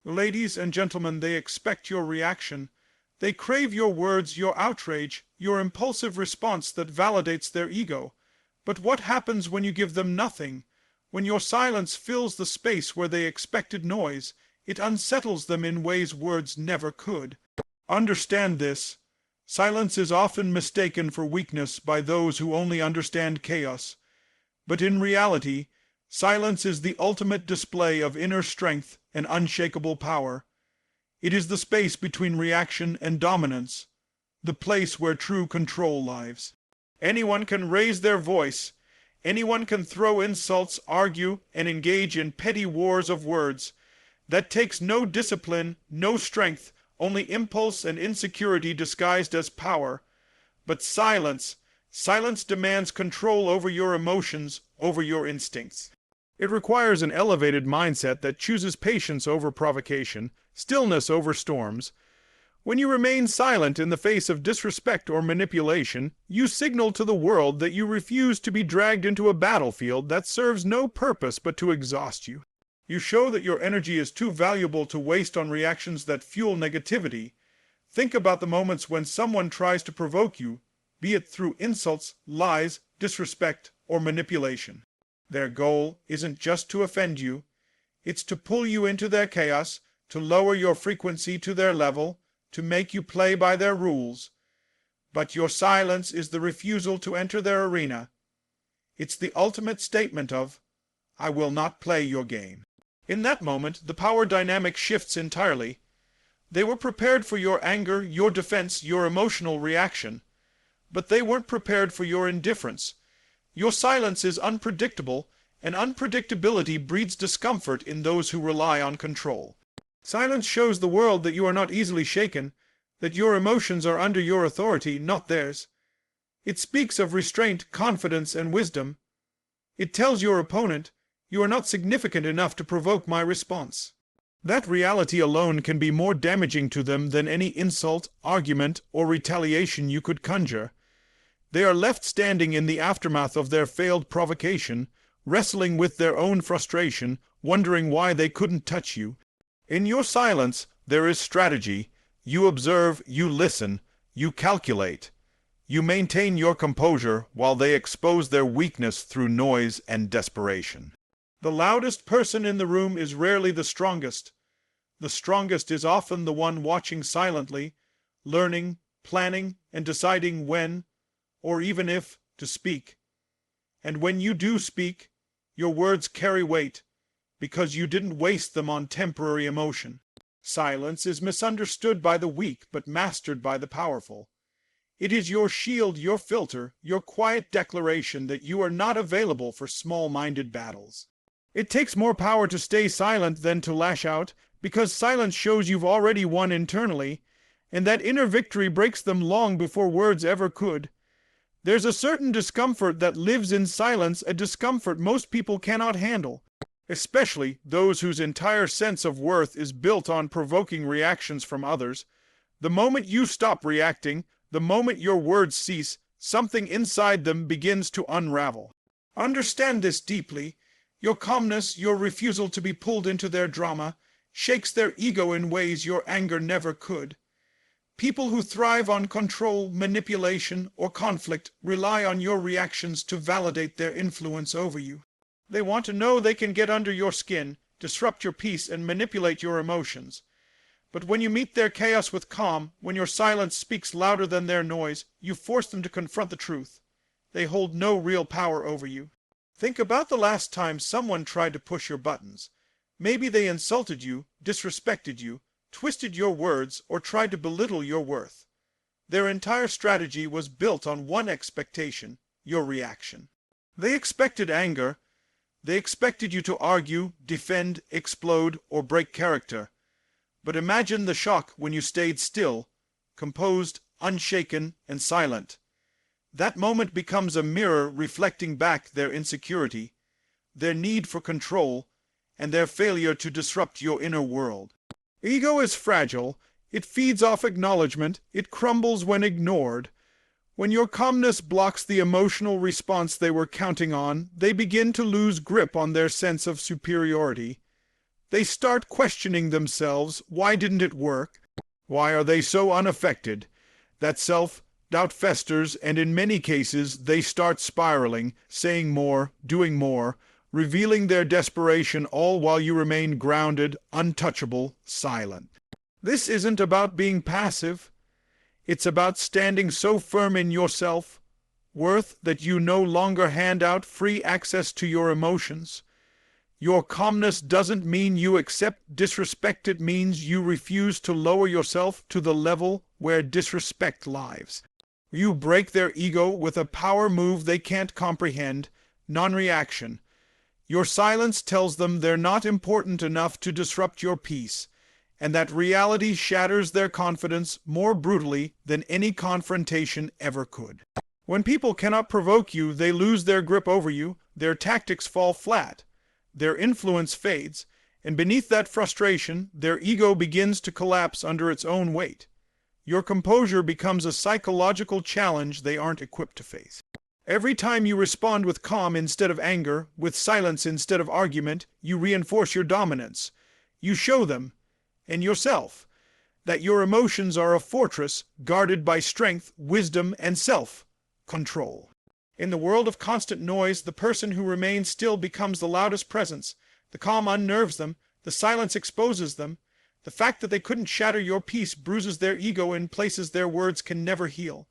Ladies and gentlemen, they expect your reaction. They crave your words, your outrage, your impulsive response that validates their ego. But what happens when you give them nothing? When your silence fills the space where they expected noise, it unsettles them in ways words never could. Understand this. Silence is often mistaken for weakness by those who only understand chaos. But in reality, silence is the ultimate display of inner strength and unshakable power. It is the space between reaction and dominance, the place where true control lies. Anyone can raise their voice. Anyone can throw insults, argue, and engage in petty wars of words. That takes no discipline, no strength, only impulse and insecurity disguised as power. But silence demands control over your emotions, over your instincts. It requires an elevated mindset that chooses patience over provocation, stillness over storms. When you remain silent in the face of disrespect or manipulation, you signal to the world that you refuse to be dragged into a battlefield that serves no purpose but to exhaust you. You show that your energy is too valuable to waste on reactions that fuel negativity. Think about the moments when someone tries to provoke you, be it through insults, lies, disrespect, or manipulation. Their goal isn't just to offend you. It's to pull you into their chaos, to lower your frequency to their level, to make you play by their rules. But your silence is the refusal to enter their arena. It's the ultimate statement of, I will not play your game. In that moment, the power dynamic shifts entirely. They were prepared for your anger, your defense, your emotional reaction. But they weren't prepared for your indifference. Your silence is unpredictable, and unpredictability breeds discomfort in those who rely on control. Silence shows the world that you are not easily shaken, that your emotions are under your authority, not theirs. It speaks of restraint, confidence, and wisdom. It tells your opponent, you are not significant enough to provoke my response. That reality alone can be more damaging to them than any insult, argument, or retaliation you could conjure. They are left standing in the aftermath of their failed provocation, wrestling with their own frustration, wondering why they couldn't touch you. In your silence, there is strategy. You observe, you listen, you calculate. You maintain your composure while they expose their weakness through noise and desperation. The loudest person in the room is rarely the strongest. The strongest is often the one watching silently, learning, planning, and deciding when, or even if, to speak. And when you do speak, your words carry weight, because you didn't waste them on temporary emotion. Silence is misunderstood by the weak, but mastered by the powerful. It is your shield, your filter, your quiet declaration that you are not available for small-minded battles. It takes more power to stay silent than to lash out, because silence shows you've already won internally, and that inner victory breaks them long before words ever could. There's a certain discomfort that lives in silence, a discomfort most people cannot handle, especially those whose entire sense of worth is built on provoking reactions from others. The moment you stop reacting, the moment your words cease, something inside them begins to unravel. Understand this deeply. Your calmness, your refusal to be pulled into their drama, shakes their ego in ways your anger never could. People who thrive on control, manipulation, or conflict rely on your reactions to validate their influence over you. They want to know they can get under your skin, disrupt your peace, and manipulate your emotions. But when you meet their chaos with calm, when your silence speaks louder than their noise, you force them to confront the truth. They hold no real power over you. Think about the last time someone tried to push your buttons. Maybe they insulted you, disrespected you, twisted your words, or tried to belittle your worth. Their entire strategy was built on one expectation, your reaction. They expected anger. They expected you to argue, defend, explode, or break character. But imagine the shock when you stayed still, composed, unshaken, and silent. That moment becomes a mirror reflecting back their insecurity, their need for control, and their failure to disrupt your inner world. Ego is fragile. It feeds off acknowledgement. It crumbles when ignored. When your calmness blocks the emotional response they were counting on, they begin to lose grip on their sense of superiority. They start questioning themselves. Why didn't it work? Why are they so unaffected? That self-doubt festers, and in many cases they start spiraling, saying more, doing more, revealing their desperation, all while you remain grounded, untouchable, silent. This isn't about being passive. It's about standing so firm in your self-worth that you no longer hand out free access to your emotions. Your calmness doesn't mean you accept disrespect. It means you refuse to lower yourself to the level where disrespect lives. You break their ego with a power move they can't comprehend, non-reaction. Your silence tells them they're not important enough to disrupt your peace, and that reality shatters their confidence more brutally than any confrontation ever could. When people cannot provoke you, they lose their grip over you, their tactics fall flat, their influence fades, and beneath that frustration, their ego begins to collapse under its own weight. Your composure becomes a psychological challenge they aren't equipped to face. Every time you respond with calm instead of anger, with silence instead of argument, you reinforce your dominance. You show them, and yourself, that your emotions are a fortress guarded by strength, wisdom, and self-control. In the world of constant noise, the person who remains still becomes the loudest presence. The calm unnerves them, the silence exposes them. The fact that they couldn't shatter your peace bruises their ego in places their words can never heal.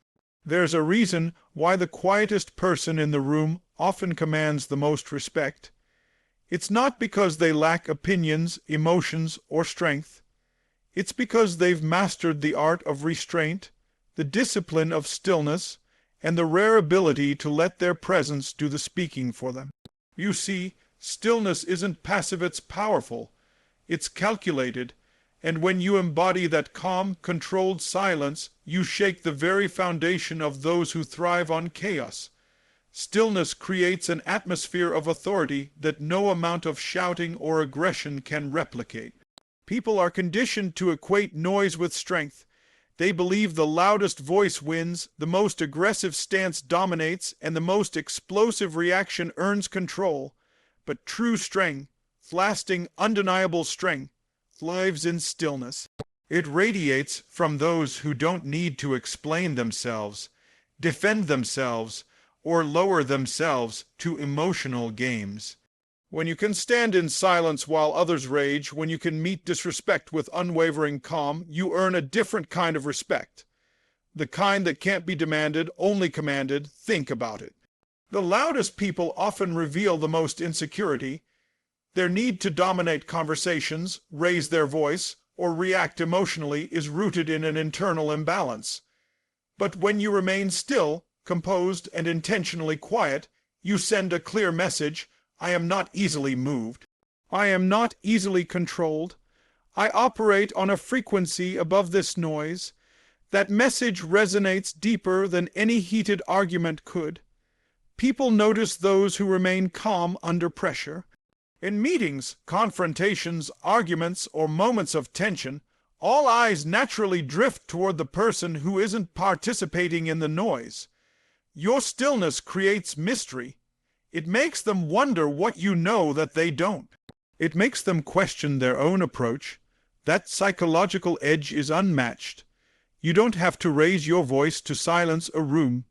There's a reason why the quietest person in the room often commands the most respect. It's not because they lack opinions, emotions, or strength. It's because they've mastered the art of restraint, the discipline of stillness, and the rare ability to let their presence do the speaking for them. You see, stillness isn't passive, it's powerful. It's calculated, and when you embody that calm, controlled silence, you shake the very foundation of those who thrive on chaos. Stillness creates an atmosphere of authority that no amount of shouting or aggression can replicate. People are conditioned to equate noise with strength. They believe the loudest voice wins, the most aggressive stance dominates, and the most explosive reaction earns control. But true strength, lasting, undeniable strength, lives in stillness. It radiates from those who don't need to explain themselves, defend themselves, or lower themselves to emotional games. When you can stand in silence while others rage, when you can meet disrespect with unwavering calm, you earn a different kind of respect. The kind that can't be demanded, only commanded. Think about it. The loudest people often reveal the most insecurity. Their need to dominate conversations, raise their voice, or react emotionally is rooted in an internal imbalance. But when you remain still, composed, and intentionally quiet, you send a clear message. I am not easily moved. I am not easily controlled. I operate on a frequency above this noise. That message resonates deeper than any heated argument could. People notice those who remain calm under pressure. In meetings, confrontations, arguments, or moments of tension, all eyes naturally drift toward the person who isn't participating in the noise. Your stillness creates mystery. It makes them wonder what you know that they don't. It makes them question their own approach. That psychological edge is unmatched. You don't have to raise your voice to silence a room.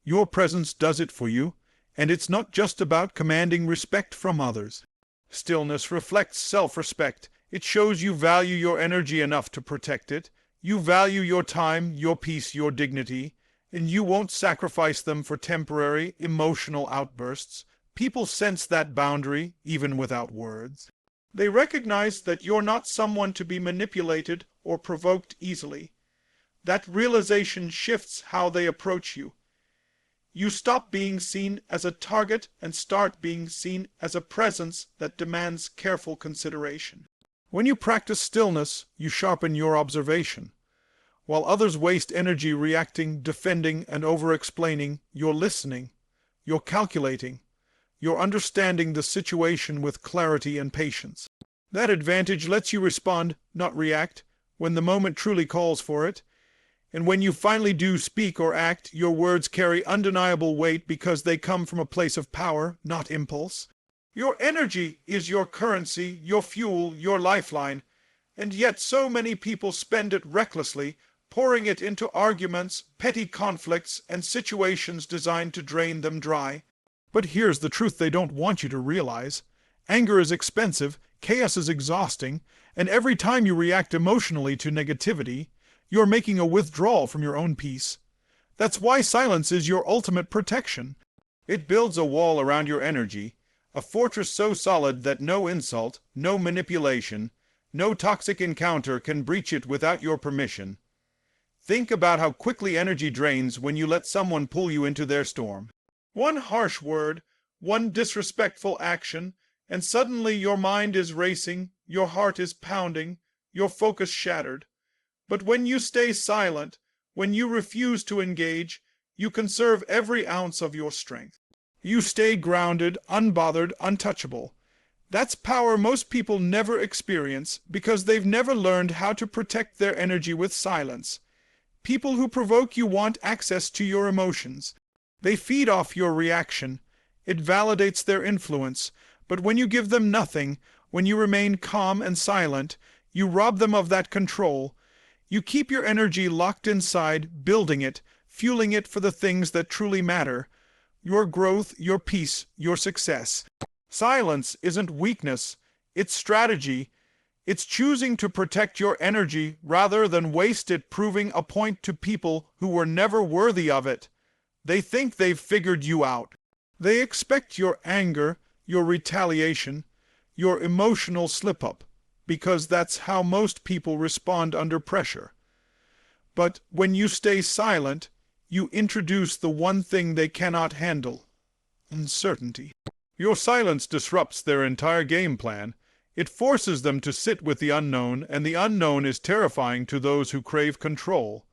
Your presence does it for you, and it's not just about commanding respect from others. Stillness reflects self-respect. It shows you value your energy enough to protect it. You value your time, your peace, your dignity, and you won't sacrifice them for temporary, emotional outbursts. People sense that boundary, even without words. They recognize that you're not someone to be manipulated or provoked easily. That realization shifts how they approach you. You stop being seen as a target and start being seen as a presence that demands careful consideration. When you practice stillness, you sharpen your observation. While others waste energy reacting, defending, and over-explaining, you're listening, you're calculating, you're understanding the situation with clarity and patience. That advantage lets you respond, not react, when the moment truly calls for it. And when you finally do speak or act, your words carry undeniable weight because they come from a place of power, not impulse. Your energy is your currency, your fuel, your lifeline, and yet so many people spend it recklessly, pouring it into arguments, petty conflicts, and situations designed to drain them dry. But here's the truth they don't want you to realize. Anger is expensive, chaos is exhausting, and every time you react emotionally to negativity, you're making a withdrawal from your own peace. That's why silence is your ultimate protection. It builds a wall around your energy, a fortress so solid that no insult, no manipulation, no toxic encounter can breach it without your permission. Think about how quickly energy drains when you let someone pull you into their storm. One harsh word, one disrespectful action, and suddenly your mind is racing, your heart is pounding, your focus shattered. But when you stay silent, when you refuse to engage, you conserve every ounce of your strength. You stay grounded, unbothered, untouchable. That's power most people never experience because they've never learned how to protect their energy with silence. People who provoke you want access to your emotions. They feed off your reaction. It validates their influence. But when you give them nothing, when you remain calm and silent, you rob them of that control. You keep your energy locked inside, building it, fueling it for the things that truly matter. Your growth, your peace, your success. Silence isn't weakness, it's strategy. It's choosing to protect your energy rather than waste it proving a point to people who were never worthy of it. They think they've figured you out. They expect your anger, your retaliation, your emotional slip-up, because that's how most people respond under pressure. But when you stay silent, you introduce the one thing they cannot handle: uncertainty. Your silence disrupts their entire game plan. It forces them to sit with the unknown, and the unknown is terrifying to those who crave control.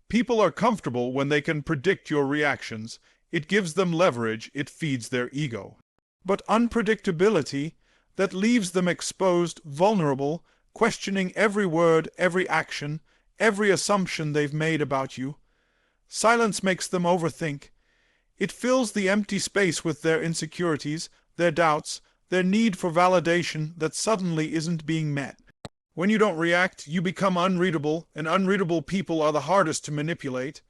People are comfortable when they can predict your reactions. It gives them leverage, it feeds their ego. But unpredictability, that leaves them exposed, vulnerable, questioning every word, every action, every assumption they've made about you. Silence makes them overthink. It fills the empty space with their insecurities, their doubts, their need for validation that suddenly isn't being met. When you don't react, you become unreadable, and unreadable people are the hardest to manipulate.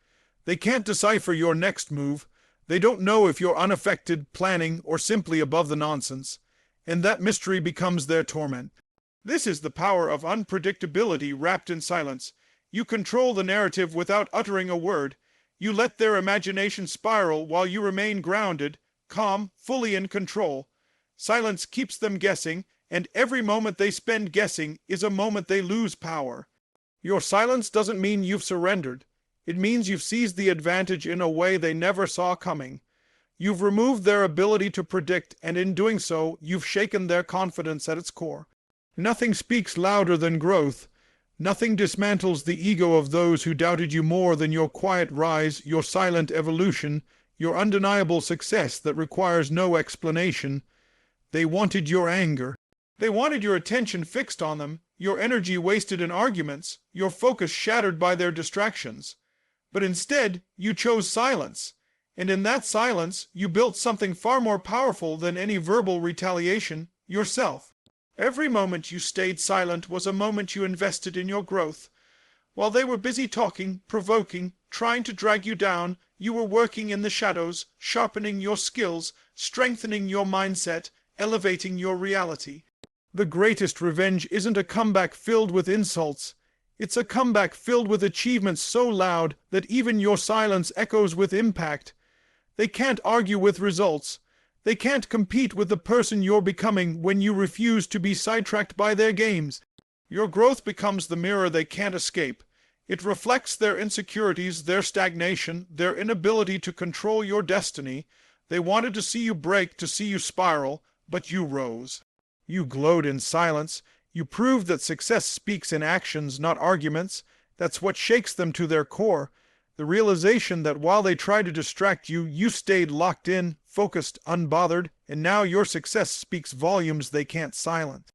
They can't decipher your next move. They don't know if you're unaffected, planning, or simply above the nonsense, and that mystery becomes their torment. This is the power of unpredictability wrapped in silence. You control the narrative without uttering a word. You let their imagination spiral while you remain grounded, calm, fully in control. Silence keeps them guessing, and every moment they spend guessing is a moment they lose power. Your silence doesn't mean you've surrendered. It means you've seized the advantage in a way they never saw coming. You've removed their ability to predict, and in doing so, you've shaken their confidence at its core. Nothing speaks louder than growth. Nothing dismantles the ego of those who doubted you more than your quiet rise, your silent evolution, your undeniable success that requires no explanation. They wanted your anger. They wanted your attention fixed on them, your energy wasted in arguments, your focus shattered by their distractions. But instead, you chose silence. And in that silence, you built something far more powerful than any verbal retaliation: yourself. Every moment you stayed silent was a moment you invested in your growth. While they were busy talking, provoking, trying to drag you down, you were working in the shadows, sharpening your skills, strengthening your mindset, elevating your reality. The greatest revenge isn't a comeback filled with insults. It's a comeback filled with achievements so loud that even your silence echoes with impact. They can't argue with results. They can't compete with the person you're becoming when you refuse to be sidetracked by their games. Your growth becomes the mirror they can't escape. It reflects their insecurities, their stagnation, their inability to control your destiny. They wanted to see you break, to see you spiral, but you rose. You glowed in silence. You proved that success speaks in actions, not arguments. That's what shakes them to their core. The realization that while they tried to distract you, you stayed locked in, focused, unbothered, and now your success speaks volumes they can't silence.